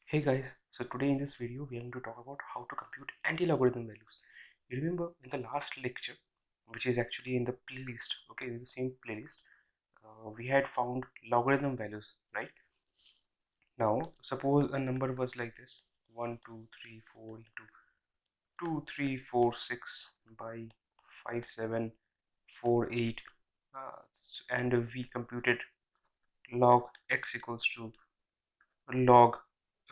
Hey guys, so today in this video we are going to talk about how to compute anti-logarithm values. You remember in the last lecture, which is actually in the playlist, okay, in the same playlist, we had found logarithm values, right? Now, suppose a number was like this: 1, 2, 3, 4 into 2, 3, 4, 6 by 5, 7, 4, 8, and we computed log x equals to log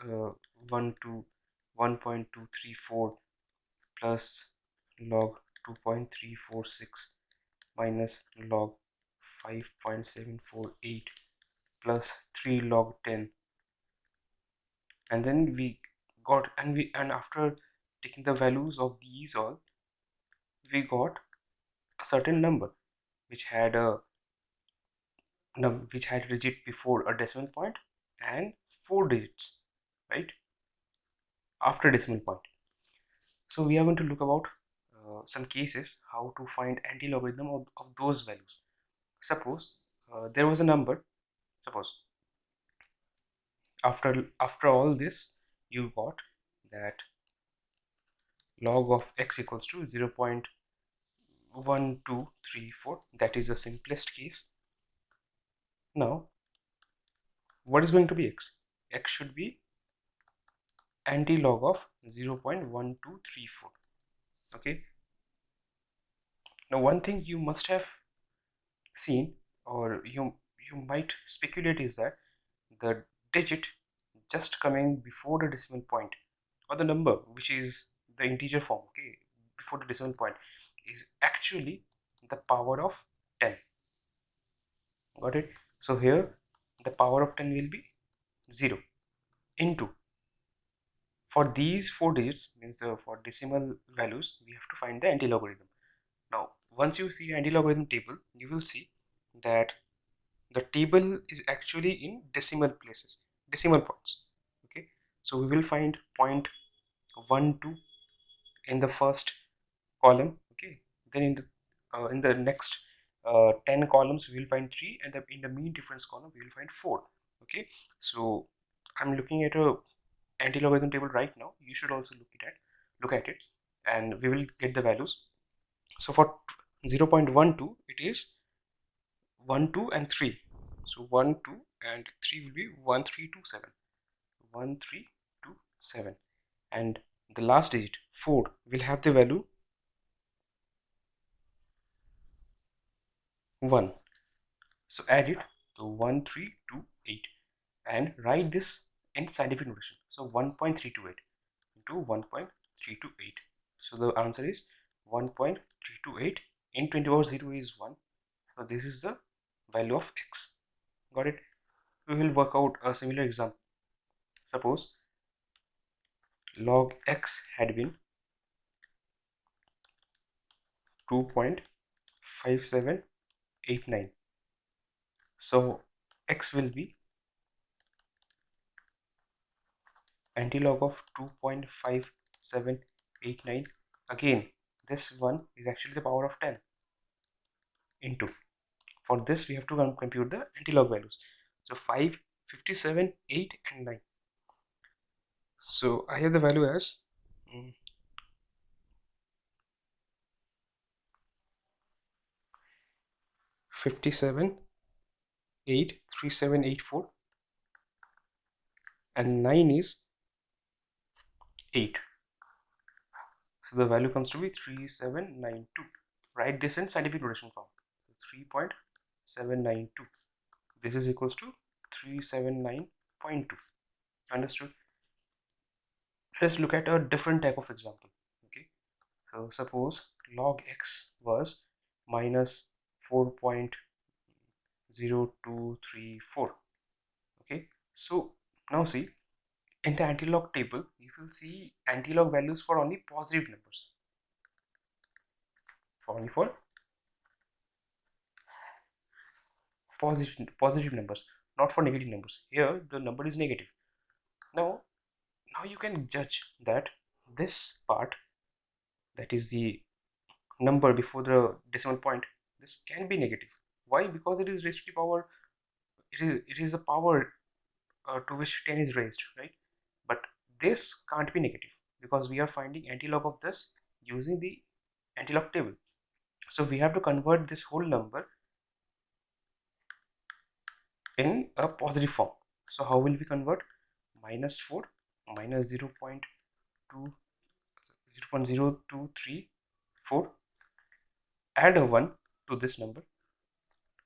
uh, 1 to 1.234 plus log 2.346 minus log 5.748 plus 3 log 10, and then we got and after taking the values of these all, we got a certain number which had a digit before a decimal point and 4 digits, right, after decimal point. So we are going to look about some cases how to find anti-logarithm of those values. Suppose there was a number. Suppose after all this, you got that log of x equals to 0.1234. That is the simplest case. Now, what is going to be x? X should be anti-log of 0.1234. Okay. Now, one thing you must have seen, or you might speculate, is that the digit just coming before the decimal point, or the number which is the integer form, okay, before the decimal point, is actually the power of 10. Got it? So here the power of 10 will be 0 into, for these 4 digits, means for decimal values, we have to find the anti-logarithm. Now once you see anti-logarithm table, you will see that the table is actually in decimal places, decimal points. Okay, so we will find 0.12 in the first column. Okay, then in the next 10 columns we will find 3, and in the mean difference column we will find 4. Okay, so I'm looking at a anti-logarithm table right now. You should also look at it, and we will get the values. So for 0.12, it is 1, 2 and 3. So 1, 2 and 3 will be 1327. 1327. And the last digit 4 will have the value 1. So add it to 1328 and write this in scientific notation. So 1.328 into 1.328. So the answer is 1.328. In 20 over 0 is 1. So this is the value of x. Got it? We will work out a similar example. Suppose log x had been 2.5789. So x will be antilog of 2.5789. Again, this one is actually the power of 10 into. For this, we have to compute the antilog values. So 5, 57, 8, and 9. So I have the value as 57, 8, 3784, and 9 is 8. So the value comes to be 3792. Write this in scientific notation form. 3.792. This is equals to 379.2. Understood? Let's look at a different type of example. Okay, so suppose log x was minus 4.0234. Okay, so now see, in the antilog table you will see antilog values for only positive numbers, for positive numbers, not for negative numbers. Here the number is negative. Now you can judge that this part, that is the number before the decimal point, this can be negative. Why? Because it is raised to the power, it is a power to which 10 is raised, right? this can't be negative because we are finding antilog of this using the Antilog table. So we have to convert this whole number in a positive form. So how will we convert? Minus 4 minus 0.0234, add a 1 to this number,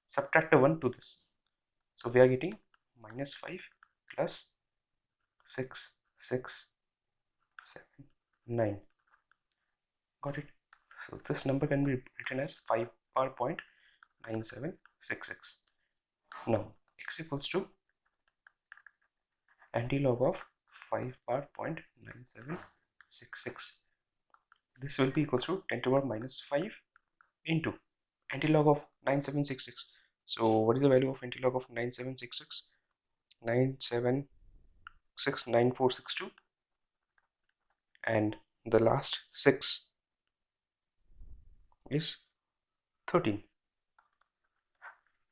subtract a 1 to this. So we are getting minus 5 plus 6, 6, 7, 9. Got it? So this number can be written as 5 power 0.9766. Now x equals to antilog of 5 power 0.9766. This will be equals to 10 to the power minus 5 into antilog of 9766. So what is the value of antilog of 9766? 9769462, and the last 6 is 13.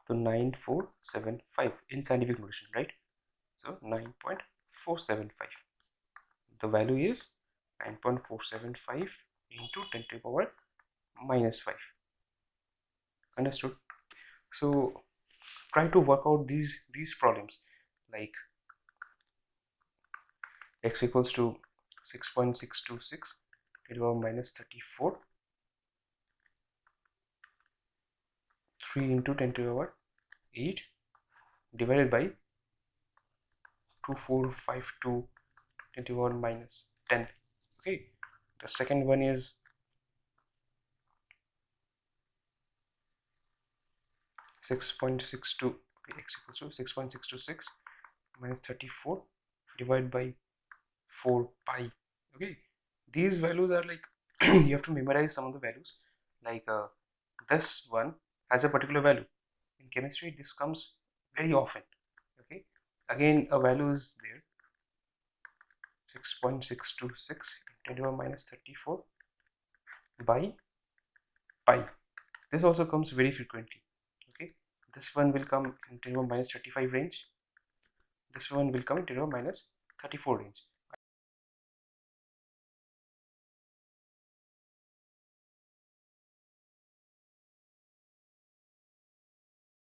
So 9475 in scientific notation, right? So 9.475. The value is 9.475 into 10 to the power minus 5. Understood? So try to work out these problems, like x equals to 6.626 to the power minus 34, 3 into 10 to the power 8 divided by 2452 10 to the power minus 10. Okay, the second one is 6.62. okay, x equals to 6.626 minus 34 divided by 4 pi. Okay, these values are like you have to memorize some of the values, like this one has a particular value. In chemistry this comes very often. Okay, again a value is there, 6.626 10 to the power minus 34 by pi. This also comes very frequently. Okay, this one will come in 10 to the power minus 35 range, this one will come in 10 to the power minus 34 range.